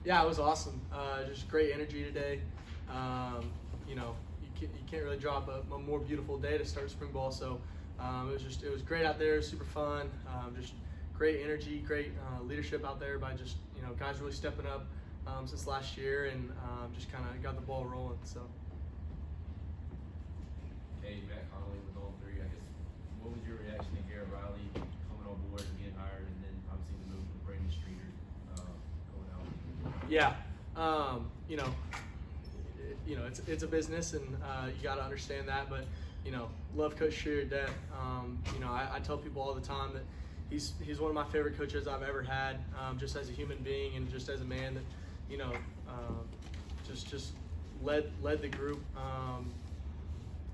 Yeah, it was awesome. Just great energy today. You know, you can't really drop a more beautiful day to start spring ball. So it was great out there. It was super fun. Just great energy, great leadership out there by just guys really stepping up since last year and just kind of got the ball rolling. So. Hey, Matt Connolly with all three. I guess what was your reaction to Garrett Riley coming on board and getting hired, and then obviously the move with Brandon Streeter going out? Yeah, it's a business, and you got to understand that. But love Coach Streeter to death. I tell people all the time that he's one of my favorite coaches I've ever had, just as a human being and just as a man that just led the group.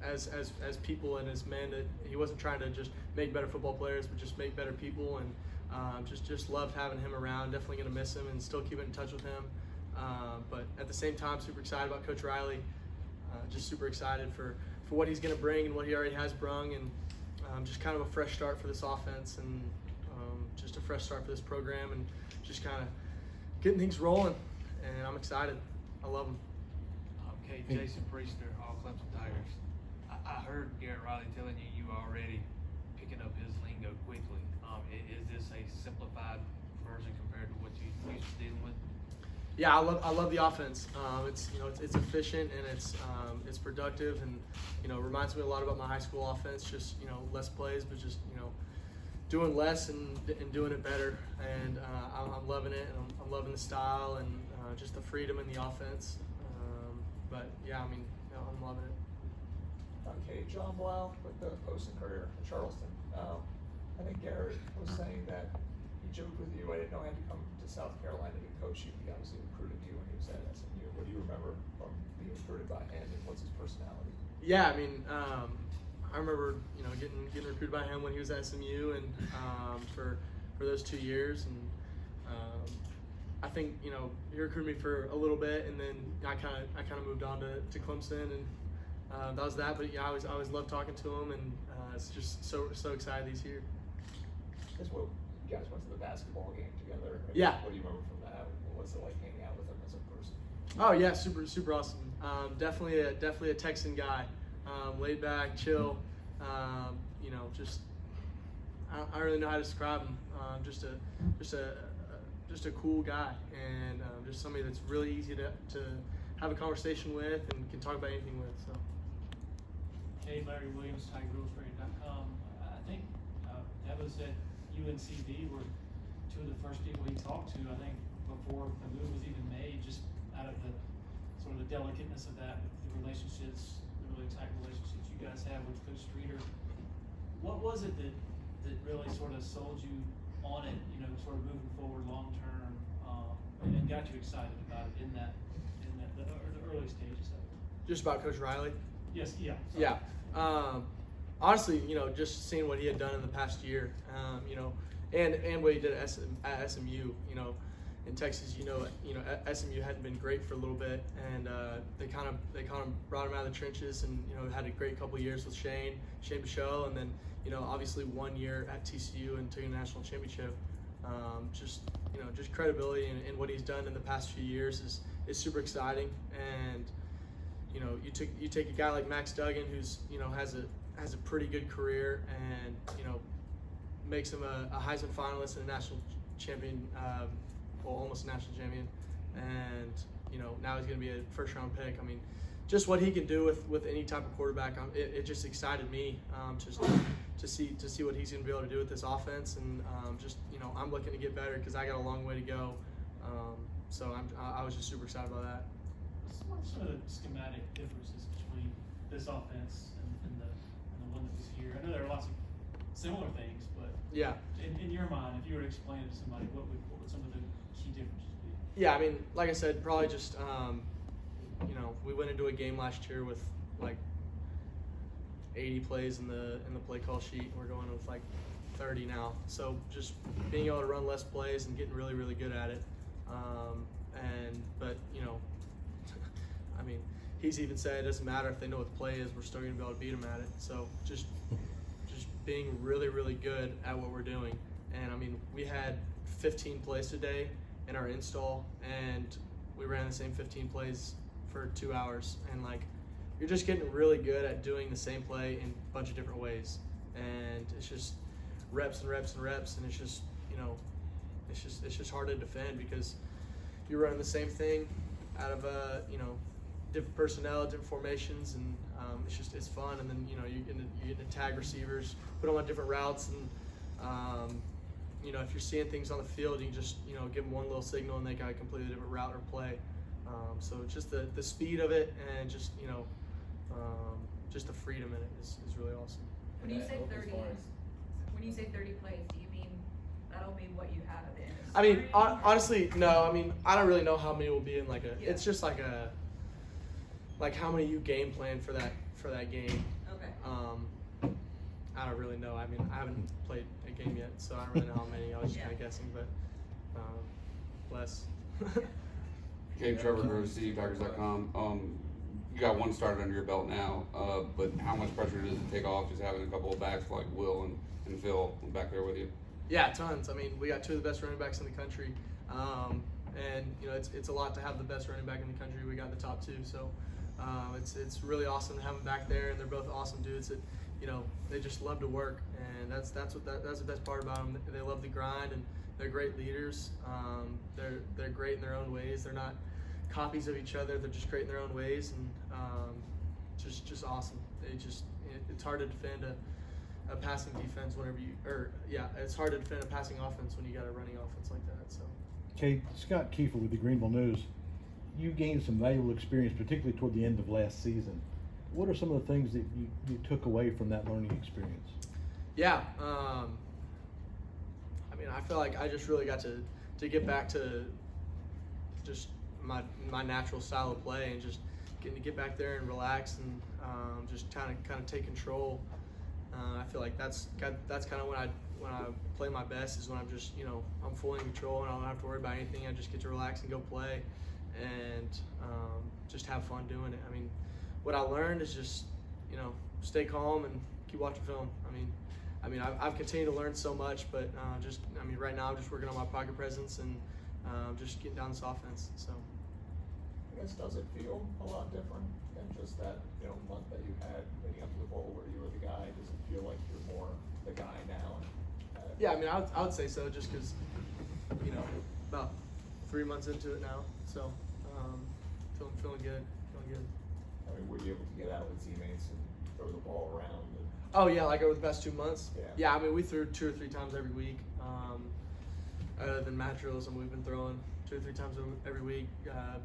As people and as men, that he wasn't trying to just make better football players, but just make better people, and just loved having him around. Definitely going to miss him and still keep in touch with him. But at the same time, super excited about Coach Riley. Just super excited for what he's going to bring and what he already has brung, and just kind of a fresh start for this offense, and just a fresh start for this program, and just kind of getting things rolling. And I'm excited. I love him. Okay, Jason Priester, All Clemson Tigers. I heard Garrett Riley telling you already picking up his lingo quickly. Is this a simplified version compared to what you used to dealing with? Yeah, I love the offense. It's efficient and it's productive, and reminds me a lot about my high school offense. Just less plays, but just doing less and doing it better. And I'm loving it, and I'm loving the style and just the freedom in the offense. But yeah, I'm loving it. Okay, John Blau with the Post and Courier in Charleston. I think Garrett was saying that he joked with you. I didn't know he had to come to South Carolina to coach you. He obviously recruited you when he was at SMU. What do you remember from being recruited by him, and what's his personality? Yeah, I remember getting recruited by him when he was at SMU, and for those 2 years, and I think he recruited me for a little bit, and then I kind of moved on to Clemson, and that was that. But yeah, I always loved talking to him, and it's just so excited he's here. Because you guys went to the basketball game together. Yeah. What do you remember from that? What was it like hanging out with him as a person? Oh yeah, super awesome. Definitely a Texan guy. Laid back, chill. Just I don't really know how to describe him. Just a cool guy, and just somebody that's really easy to have a conversation with and can talk about anything with. So. Hey, Larry Williams, TigerGirlsRadio.com. I think that was at UNCD were two of the first people he talked to, I think, before the move was even made, just out of the sort of the delicateness of that, the relationships, the really tight relationships you guys have with Coach Streeter. What was it that really sort of sold you on it, sort of moving forward long term, and got you excited about it in the early stages of it? Just about Coach Riley? Yes, yeah. Sorry. Yeah. Honestly, just seeing what he had done in the past year, and what he did at SMU, in Texas, SMU hadn't been great for a little bit, and they kind of brought him out of the trenches, and had a great couple of years with Shane Bichelle, and then obviously 1 year at TCU and took a national championship. Just credibility and what he's done in the past few years is super exciting, and you take a guy like Max Duggan, who's has a pretty good career, and makes him a Heisman finalist and a national champion, almost a national champion, and now he's going to be a first-round pick. Just what he can do with any type of quarterback, it just excited me to see what he's going to be able to do with this offense, and I'm looking to get better because I got a long way to go. So I was just super excited about that. What are some of the schematic differences between this offense and the one that was here? I know there are lots of similar things, but yeah, in your mind, if you were to explain it to somebody, what would some of the key differences be? Yeah, like I said, probably just we went into a game last year with like 80 plays in the play call sheet, and we're going with like 30 now. So just being able to run less plays and getting really good at it. But he's even said it doesn't matter if they know what the play is, we're still going to be able to beat them at it. So just being really good at what we're doing. And we had 15 plays today, in our install, and we ran the same 15 plays for 2 hours, and like you're just getting really good at doing the same play in a bunch of different ways, and it's just reps and reps and reps, and it's just it's just hard to defend because you're running the same thing out of different personnel, different formations, and it's fun. And then you get to tag receivers, put them on different routes, and if you're seeing things on the field, you can just give them one little signal and they got a completely different route or play. So it's just the speed of it, and just the freedom in it is really awesome. When you say 30 plays, do you mean that'll be what you have at the end? I mean, honestly, no. I mean, I don't really know how many will be in It's just like how many you game plan for that game. Okay. I don't really know. I mean, I haven't played a game yet, so I don't really know how many. I was just kind of guessing, but less. Cade, Trevor Groves, CDPackers.com. You got one started under your belt now, but how much pressure does it take off just having a couple of backs like Will and Phil back there with you? Yeah, tons. I mean, we got 2 of the best running backs in the country, and it's a lot to have the best running back in the country. We got the top 2, so it's really awesome to have them back there, and they're both awesome dudes that they just love to work, and that's the best part about them. They love the grind, and they're great leaders. They're great in their own ways. They're not copies of each other. They're just great in their own ways, and just awesome. It's hard to defend a passing defense it's hard to defend a passing offense when you got a running offense like that. So, Cade, Scott Kiefer with the Greenville News. You gained some valuable experience, particularly toward the end of last season. What are some of the things that you took away from that learning experience? Yeah, I mean, I feel like I just really got to get back to just my natural style of play, and just getting to get back there and relax, and just kind of take control. I feel like that's kind of when I play my best, is when I'm just I'm fully in control and I don't have to worry about anything. I just get to relax and go play, and just have fun doing it. I mean, what I learned is just stay calm and keep watching film. I mean I've continued to learn so much, but right now I'm just working on my pocket presence and just getting down this offense. So I guess, does it feel a lot different than just that month that you had leading up to the bowl where you were the guy? Does it feel like you're more the guy now? yeah, I mean I would say so, just because about 3 months into it now, so feeling good. I mean, were you able to get out with teammates and throw the ball around? Oh yeah, like over the past 2 months. Yeah. I mean, we threw 2 or 3 times every week. Other than mat drills, and we've been throwing 2 or 3 times every week,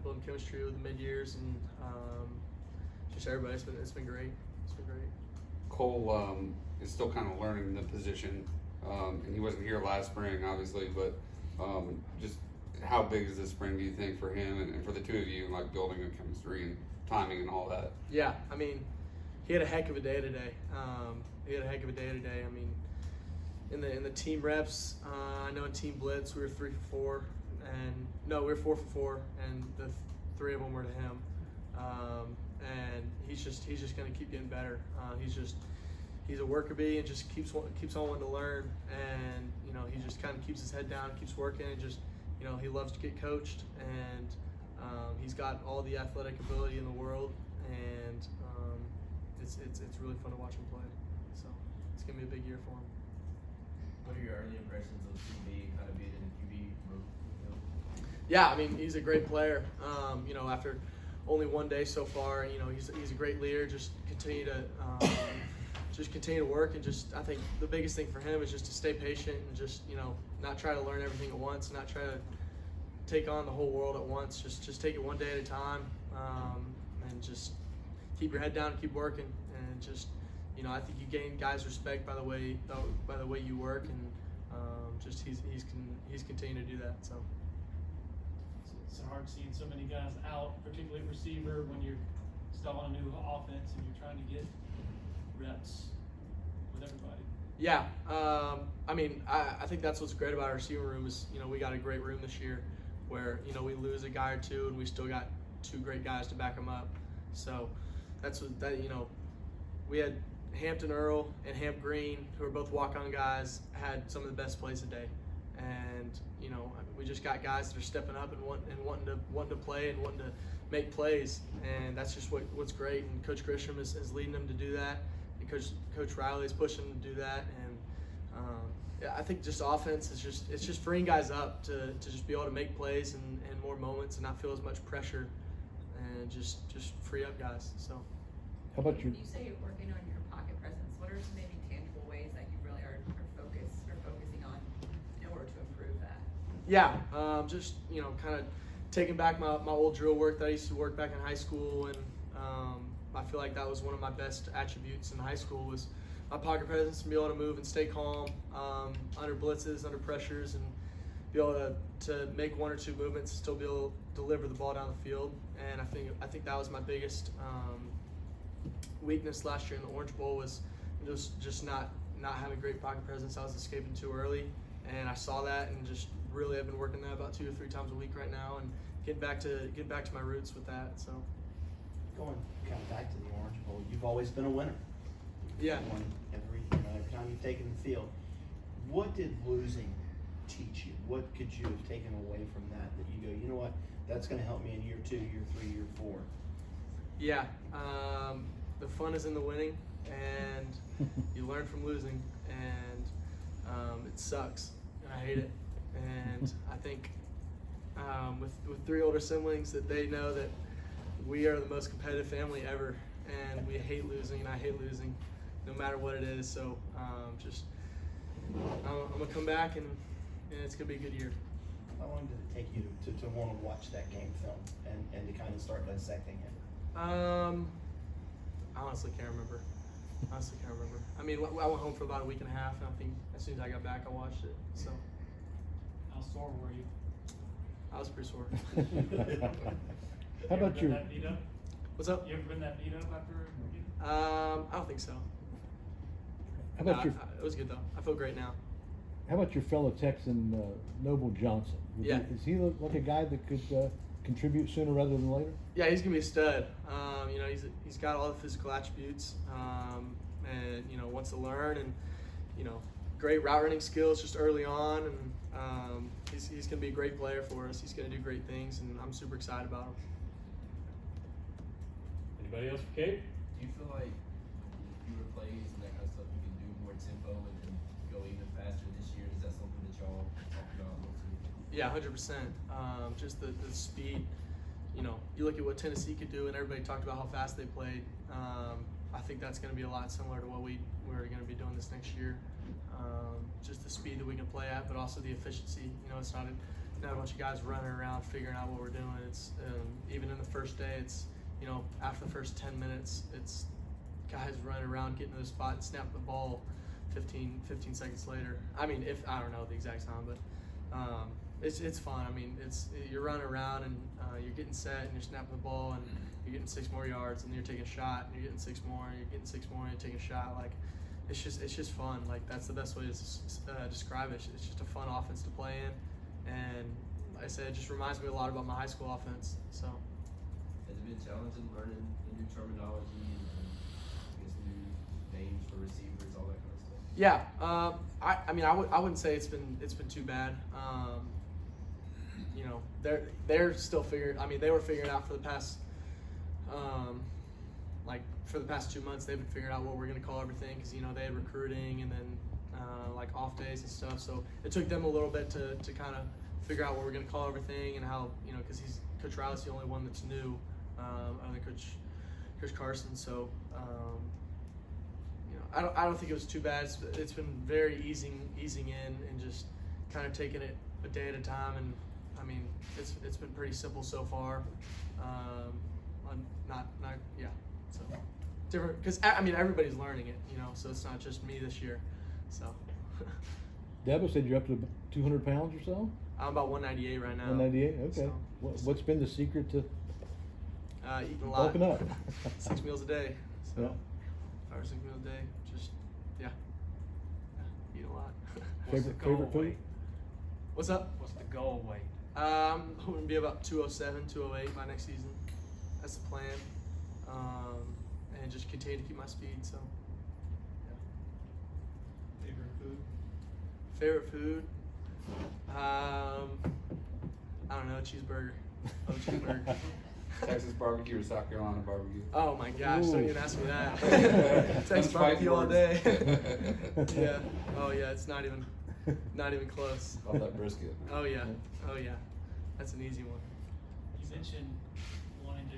building chemistry with the mid-years, and just everybody. It's been great. It's been great. Cole is still kind of learning the position, and he wasn't here last spring, obviously, but just how big is this spring, do you think, for him and for the 2 of you, like building a chemistry and timing and all that? Yeah, I mean, he had a heck of a day today. I mean, in the team reps, I know in team blitz we were 3 for 4, and no, we were 4 for 4, and the 3 of them were to him. And he's just going to keep getting better. He's a worker bee, and just keeps on wanting to learn, and he just kind of keeps his head down, keeps working, and just he loves to get coached, and he's got all the athletic ability in the world, and it's really fun to watch him play. So it's gonna be a big year for him. What are your early impressions of QB, kind of being in the QB room? Yeah, I mean, he's a great player. After only 1 day so far, he's a great leader. Just continue to work, and I think the biggest thing for him is just to stay patient and just not try to learn everything at once, not try to take on the whole world at once. Just take it 1 day at a time, and just keep your head down and keep working, and just I think you gain guys' respect by the way you work, and he's continuing to do that. So It's hard seeing so many guys out, particularly receiver, when you're installing a new offense and you're trying to get reps with everybody. Yeah, I mean, I think that's what's great about our receiver room is we got a great room this year, where we lose a guy or 2 and we still got 2 great guys to back them up. So that's what we had. Hampton Earl and Hamp Green, who are both walk-on guys, had some of the best plays today, And we just got guys that are stepping up and wanting to play and wanting to make plays, and that's just what's great. And Coach Grisham is leading them to do that, and Coach Riley is pushing them to do that. And yeah, I think just offense is just freeing guys up to just be able to make plays and more moments and not feel as much pressure, and just free up guys. So. How about your? You say you're working on your pocket presence. What are some maybe tangible ways that you really are focusing on in order to improve that? Yeah, just kind of taking back my old drill work that I used to work back in high school, and I feel like that was one of my best attributes in high school was my pocket presence and be able to move and stay calm under blitzes, under pressures, and be able to make one or two movements and still be able to deliver the ball down the field. And I think that was my biggest weakness last year in the Orange Bowl was just not having great pocket presence. I was escaping too early, and I saw that and just really have been working that about 2 or 3 times a week right now and getting back to my roots with that. So going kind of back to the Orange Bowl, you've always been a winner. Yeah. You've won every time you've taken the field. What did losing teach you? What could you have taken away from that you go, you know what, that's going to help me in year 2, year 3, year 4? Yeah, the fun is in the winning, and you learn from losing, and it sucks, and I hate it. And I think with 3 older siblings that they know that we are the most competitive family ever, and we hate losing, and I hate losing no matter what it is. So I'm gonna come back, and it's gonna be a good year. How long did it take you to want to watch that game film and to kind of start dissecting it? I honestly can't remember. I mean, I went home for about a week and a half, and I think as soon as I got back, I watched it. So How sore were you? I was pretty sore. How about You your? ever been that beat up? What's up? You ever been that beat up after a game? I don't think so. How about your? It was good though. I feel great now. How about your fellow Texan, Noble Johnson? Yeah. Is he like a guy that could contribute sooner rather than later? Yeah, he's gonna be a stud. He's got all the physical attributes, and wants to learn, and great route running skills just early on, and he's gonna be a great player for us. He's gonna do great things, and I'm super excited about him. Anybody else for Cade? Do you feel like with fewer plays and that kind of stuff, you can do more tempo and go even faster this year? Is that something that y'all talked about mostly? Yeah, 100%. Just the speed. You look at what Tennessee could do, and everybody talked about how fast they played. I think that's going to be a lot similar to what we're going to be doing this next year. Just the speed that we can play at, but also the efficiency. It's not a bunch of guys running around figuring out what we're doing. It's even in the first day, it's after the first 10 minutes, it's guys running around, getting to the spot, and snapping the ball 15 seconds later. I mean, if I don't know the exact time, but it's fun. I mean, you're running around and you're getting set and you're snapping the ball and you're getting 6 more yards and then you're taking a shot and you're getting 6 more and you're getting 6 more and you're taking a shot. Like it's just fun. Like that's the best way to describe it. It's just a fun offense to play in, and like I said, it just reminds me a lot about my high school offense. So. Has it been challenging learning the new terminology and I guess new names for receivers, all that kind of stuff? Yeah, I mean, I wouldn't say it's been too bad. They're still figuring. I mean, they were figuring out for the past, for the past 2 months, they've been figuring out what we're gonna call everything because they had recruiting and then off days and stuff. So it took them a little bit to kind of figure out what we're gonna call everything and how because Coach Riley's the only one that's new. Other than Coach Carson. So I don't think it was too bad. It's been very easing in and just kind of taking it a day at a time. And I mean, it's been pretty simple so far. So different because I mean everybody's learning it, so it's not just me this year. So Debo said you're up to 200 pounds or so. I'm about 198 right now. 198. Okay. So, What's been the secret to eating a lot. bulking up? 6 meals a day. So Yeah. 5 or 6 meals a day. Just eat a lot. What's the goal Favorite food? weight? What's up? What's the goal weight? I'm hoping to be about 207, 208 by next season. That's the plan. And just continue to keep my speed. So, Favorite food? favorite food. I don't know, cheeseburger. Oh, cheeseburger. Texas barbecue or South Carolina barbecue? Oh my gosh, don't even ask me that. Texas Those barbecue all fighting day. words. Yeah. Oh yeah, it's not even close. All that brisket. Oh yeah. Oh yeah. That's an easy one. You mentioned wanting to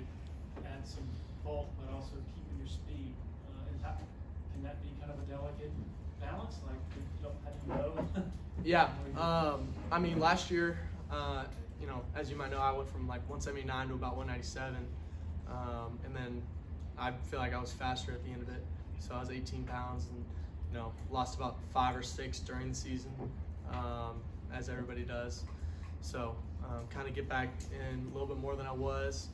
add some bulk, but also keeping your speed. Can that be kind of a delicate balance? Like, you don't have to know? Yeah. I mean, last year, you know, as you might know, I went from like 179 to about 197, and then I feel like I was faster at the end of it. So I was 18 pounds, and you know, lost about 5 or 6 during the season, as everybody does. So kind of get back in a little bit more than I was,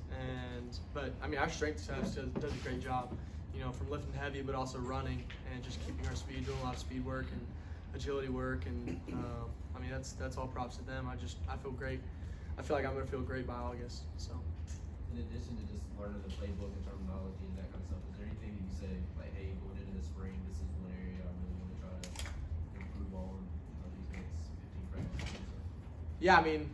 but I mean, our strength staff does a great job, you know, from lifting heavy, but also running and just keeping our speed, doing a lot of speed work and agility work, and I mean, that's all props to them. I feel great. I feel like I'm gonna feel great by August. So. In addition to just learning the playbook and terminology and that kind of stuff, is there anything that you say, like, hey, going into the spring, this is one area I really want to try to improve on these next 15 practices? Yeah, I mean,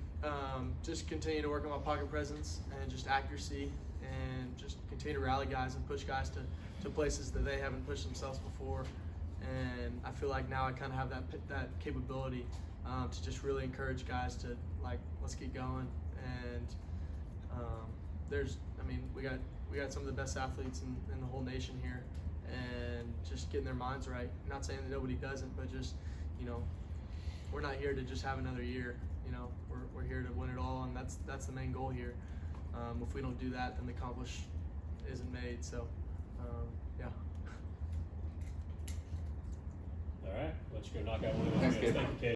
just continue to work on my pocket presence and just accuracy, and just continue to rally guys and push guys to places that they haven't pushed themselves before. And I feel like now I kind of have that capability to just really encourage guys to, like, let's keep going. And we got some of the best athletes in the whole nation here, and just getting their minds right. Not saying that nobody doesn't, but just, you know, we're not here to just have another year. You know, we're here to win it all, and that's the main goal here. If we don't do that, then the accomplish isn't made. So, yeah. All right, let's go knock out one of those. Thanks, Cade. Thank you, Cade.